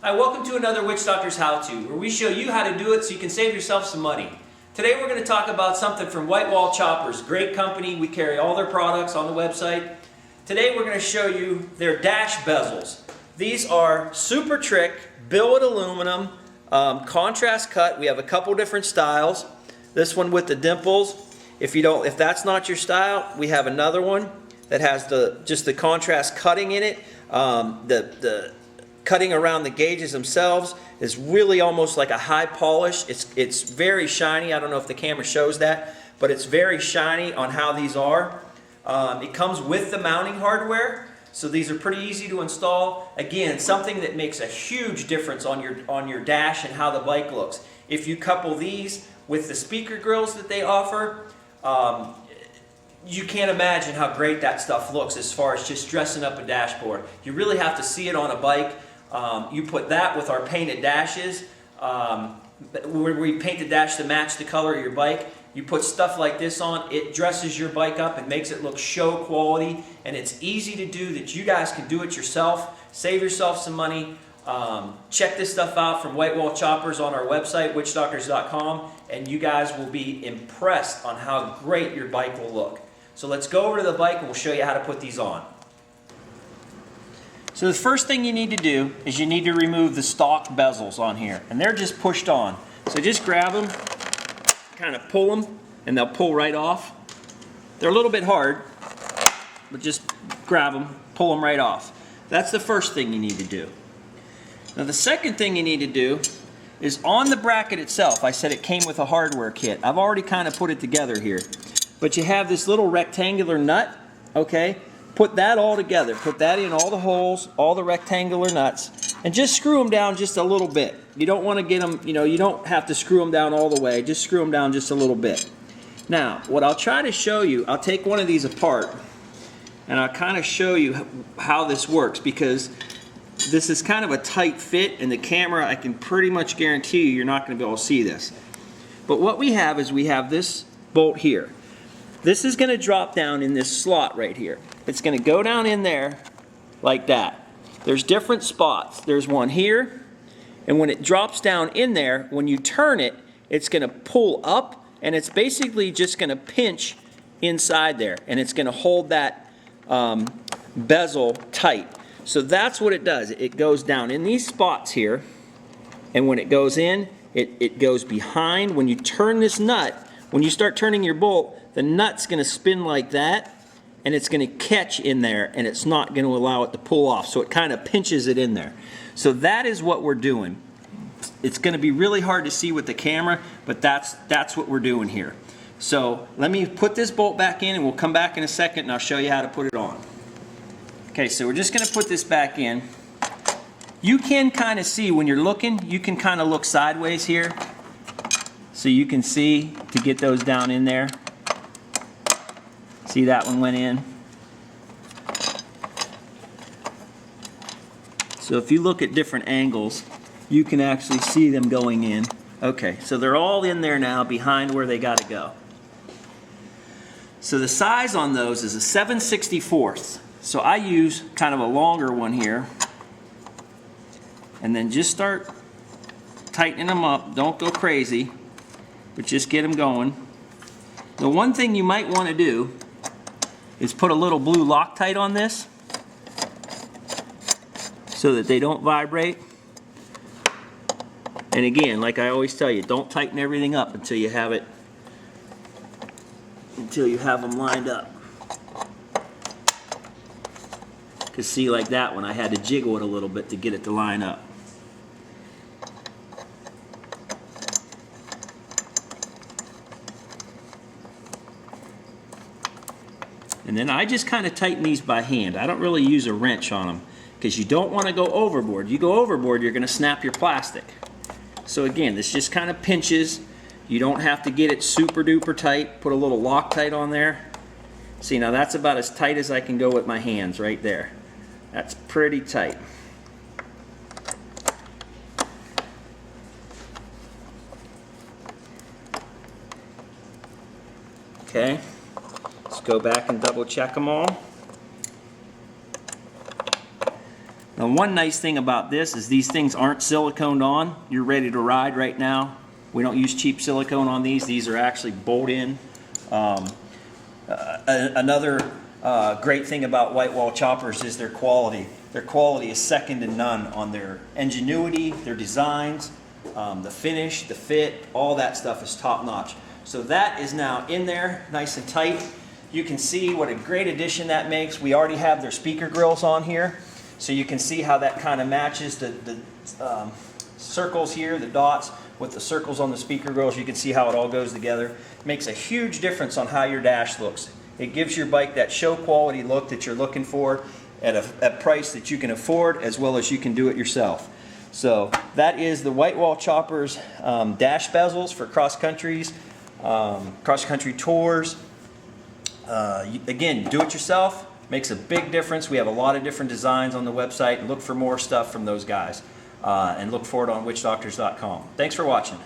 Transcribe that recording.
Hi, welcome to another Witch Doctors How-To, where we show you how to do it so you can save yourself some money. Today we're going to talk about something from Whitewall Choppers. Great company, we carry all their products on the website. Today we're going to show you their dash bezels. These are super trick, billet aluminum, contrast cut. We have a couple different styles. This one with the dimples. If that's not your style, we have another one that has just the contrast cutting in it. The cutting around the gauges themselves is really almost like a high polish. It's very shiny. I don't know if the camera shows that, but it's very shiny on how these are. It comes with the mounting hardware, so these are pretty easy to install. Again, something that makes a huge difference on your dash and how the bike looks. If you couple these with the speaker grills that they offer, you can't imagine how great that stuff looks as far as just dressing up a dashboard. You really have to see it on a bike. You put that with our painted dashes, where we paint the dash to match the color of your bike. You put stuff like this on, it dresses your bike up and makes it look show quality, and it's easy to do that you guys can do it yourself. Save yourself some money. Check this stuff out from Whitewall Choppers on our website, Witchdoctors.com, and you guys will be impressed on how great your bike will look. So let's go over to the bike and we'll show you how to put these on. So the first thing you need to do is you need to remove the stock bezels on here, and they're just pushed on. So just grab them, kind of pull them, and they'll pull right off. They're a little bit hard, but just grab them, pull them right off. That's the first thing you need to do. Now the second thing you need to do is on the bracket itself. I said it came with a hardware kit. I've already kind of put it together here. But you have this little rectangular nut, okay? Put that all together. Put that in all the holes, all the rectangular nuts, and just screw them down just a little bit. You don't want to get them, you don't have to screw them down all the way. Just screw them down just a little bit. Now, what I'll try to show you, I'll take one of these apart, and I'll kind of show you how this works, because this is kind of a tight fit, and the camera, I can pretty much guarantee you're not going to be able to see this. But what we have is we have this bolt here. This is going to drop down in this slot right here. It's going to go down in there like that. There's different spots. There's one here, and when it drops down in there, when you turn it, it's going to pull up, and it's basically just going to pinch inside there, and it's going to hold that bezel tight. So that's what it does. It goes down in these spots here, and when it goes in, it goes behind. When you turn this nut, when you start turning your bolt, the nut's going to spin like that, and it's going to catch in there, and it's not going to allow it to pull off. So it kind of pinches it in there. So that is what we're doing. It's going to be really hard to see with the camera, but that's what we're doing here. So let me put this bolt back in, and we'll come back in a second, and I'll show you how to put it on. Okay, so we're just going to put this back in. You can kind of see when you're looking, you can kind of look sideways here, so you can see to get those down in there. See, that one went in. So if you look at different angles, you can actually see them going in. Okay, so they're all in there now behind where they got to go. So the size on those is a 7/64. So I use kind of a longer one here. And then just start tightening them up. Don't go crazy, but just get them going. The one thing you might want to do is put a little blue Loctite on this so that they don't vibrate. And again, like I always tell you, don't tighten everything up until you have them lined up. Because see, like that one, I had to jiggle it a little bit to get it to line up. And then I just kind of tighten these by hand. I don't really use a wrench on them because you don't want to go overboard. You go overboard, you're going to snap your plastic. So again, this just kind of pinches. You don't have to get it super duper tight. Put a little Loctite on there. See, now that's about as tight as I can go with my hands right there. That's pretty tight. Okay. Let's go back and double check them all. Now, one nice thing about this is these things aren't siliconed on. You're ready to ride right now. We don't use cheap silicone on these. These are actually bolt in. Another great thing about Whitewall Choppers is their quality. Their quality is second to none on their ingenuity, their designs, the finish, the fit, all that stuff is top notch. So that is now in there, nice and tight. You can see what a great addition that makes. We already have their speaker grills on here, so you can see how that kind of matches the circles here, the dots, with the circles on the speaker grills. You can see how it all goes together. It makes a huge difference on how your dash looks. It gives your bike that show quality look that you're looking for at a price that you can afford, as well as you can do it yourself. So that is the Whitewall Choppers dash bezels for cross-country tours. Again, do it yourself. Makes a big difference. We have a lot of different designs on the website. Look for more stuff from those guys. And look for it on witchdoctors.com. Thanks for watching.